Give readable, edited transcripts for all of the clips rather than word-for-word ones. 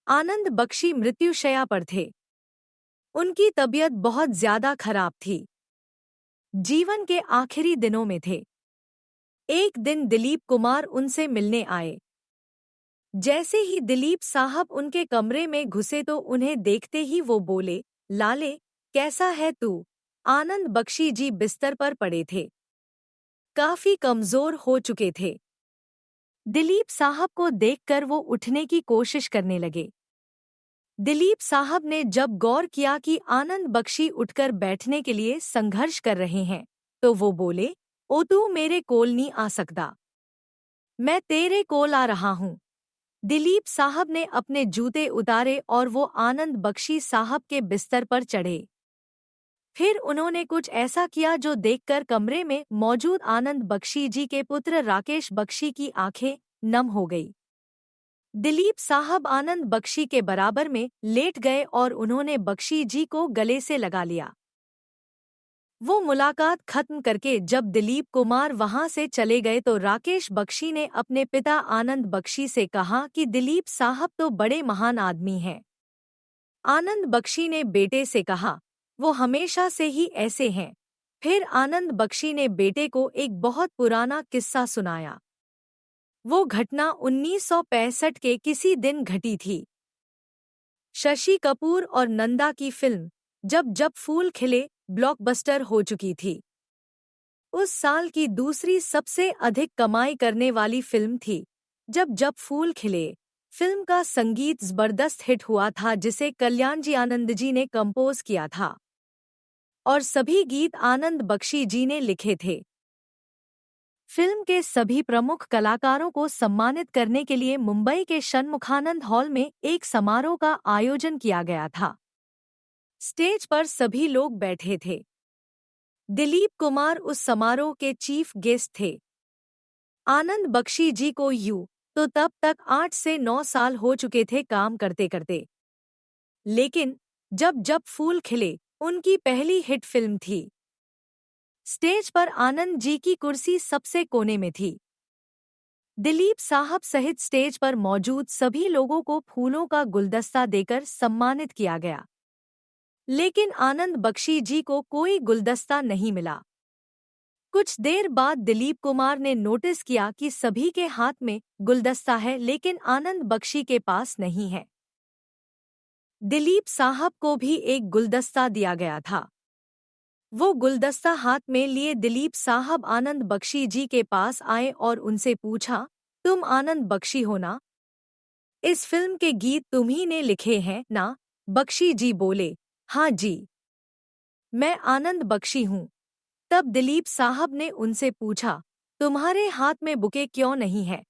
आनंद बख्शी मृत्युशैया पर थे। उनकी तबीयत बहुत ज्यादा खराब थी। जीवन के आखिरी दिनों में थे। एक दिन दिलीप कुमार उनसे मिलने आए। जैसे ही दिलीप साहब उनके कमरे में घुसे तो उन्हें देखते ही वो बोले, लाले, कैसा है तू? आनंद बख्शी जी बिस्तर पर पड़े थे। काफी कमजोर हो चुके थे। दिलीप साहब को देखकर वो उठने की कोशिश करने लगे। दिलीप साहब ने जब गौर किया कि आनंद बख्शी उठकर बैठने के लिए संघर्ष कर रहे हैं, तो वो बोले, ओ तू मेरे कोल नहीं आ सकता, मैं तेरे कोल आ रहा हूँ। दिलीप साहब ने अपने जूते उतारे और वो आनंद बख्शी साहब के बिस्तर पर चढ़े। फिर उन्होंने कुछ ऐसा किया जो देखकर कमरे में मौजूद आनंद बख्शी जी के पुत्र राकेश बख्शी की आंखें नम हो गई। दिलीप साहब आनंद बख्शी के बराबर में लेट गए और उन्होंने बख्शी जी को गले से लगा लिया। वो मुलाकात खत्म करके जब दिलीप कुमार वहां से चले गए तो राकेश बख्शी ने अपने पिता आनंद बख्शी से कहा कि दिलीप साहब तो बड़े महान आदमी हैं। आनंद बख्शी ने बेटे से कहा, वो हमेशा से ही ऐसे हैं। फिर आनंद बख्शी ने बेटे को एक बहुत पुराना किस्सा सुनाया। वो घटना 1965 के किसी दिन घटी थी। शशि कपूर और नंदा की फिल्म जब जब फूल खिले ब्लॉकबस्टर हो चुकी थी। उस साल की दूसरी सबसे अधिक कमाई करने वाली फिल्म थी जब जब फूल खिले। फिल्म का संगीत जबरदस्त हिट हुआ था जिसे कल्याणजी आनंद जी ने कंपोज किया था और सभी गीत आनंद बख्शी जी ने लिखे थे। फिल्म के सभी प्रमुख कलाकारों को सम्मानित करने के लिए मुंबई के षणमुखानंद हॉल में एक समारोह का आयोजन किया गया था। स्टेज पर सभी लोग बैठे थे। दिलीप कुमार उस समारोह के चीफ गेस्ट थे। आनंद बख्शी जी को तो तब तक 8 से 9 साल हो चुके थे काम करते करते। लेकिन जब जब फूल खिले उनकी पहली हिट फिल्म थी। स्टेज पर आनंद जी की कुर्सी सबसे कोने में थी। दिलीप साहब सहित स्टेज पर मौजूद सभी लोगों को फूलों का गुलदस्ता देकर सम्मानित किया गया। लेकिन आनंद बख्शी जी को कोई गुलदस्ता नहीं मिला। कुछ देर बाद दिलीप कुमार ने नोटिस किया कि सभी के हाथ में गुलदस्ता है लेकिन आनंद बख्शी के पास नहीं है। दिलीप साहब को भी एक गुलदस्ता दिया गया था। वो गुलदस्ता हाथ में लिए दिलीप साहब आनंद बख्शी जी के पास आए और उनसे पूछा, तुम आनंद बख्शी हो ना? इस फिल्म के गीत तुम्ही ने लिखे हैं ना? बख्शी जी बोले, हाँ जी, मैं आनंद बख्शी हूँ। तब दिलीप साहब ने उनसे पूछा, तुम्हारे हाथ में बुके क्यों नहीं है?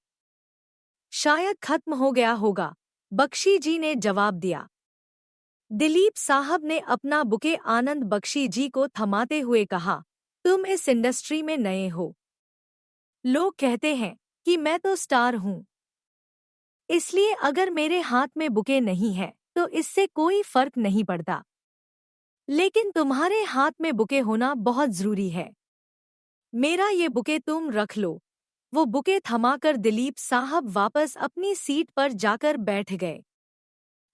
शायद खत्म हो गया होगा, बख्शी जी ने जवाब दिया। दिलीप साहब ने अपना बुके आनंद बख्शी जी को थमाते हुए कहा, तुम इस इंडस्ट्री में नए हो। लोग कहते हैं कि मैं तो स्टार हूँ, इसलिए अगर मेरे हाथ में बुके नहीं है तो इससे कोई फर्क नहीं पड़ता। लेकिन तुम्हारे हाथ में बुके होना बहुत जरूरी है। मेरा ये बुके तुम रख लो। वो बुके थमाकर दिलीप साहब वापस अपनी सीट पर जाकर बैठ गए।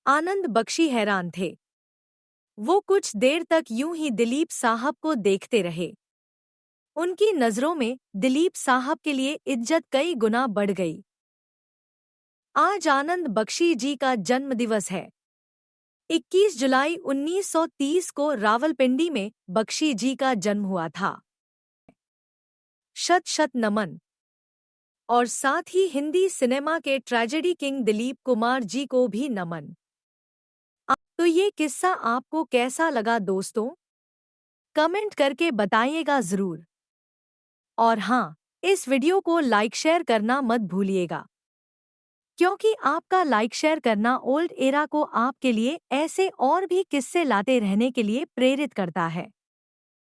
आनंद बख्शी हैरान थे। वो कुछ देर तक यूं ही दिलीप साहब को देखते रहे। उनकी नजरों में दिलीप साहब के लिए इज्जत कई गुना बढ़ गई। आज आनंद बख्शी जी का जन्मदिवस है। 21 जुलाई 1930 को रावलपिंडी में बख्शी जी का जन्म हुआ था। शत शत नमन। और साथ ही हिंदी सिनेमा के ट्रेजेडी किंग दिलीप कुमार जी को भी नमन। तो ये किस्सा आपको कैसा लगा दोस्तों? कमेंट करके बताइएगा जरूर। और हाँ, इस वीडियो को लाइक शेयर करना मत भूलिएगा, क्योंकि आपका लाइक शेयर करना ओल्ड एरा को आपके लिए ऐसे और भी किस्से लाते रहने के लिए प्रेरित करता है।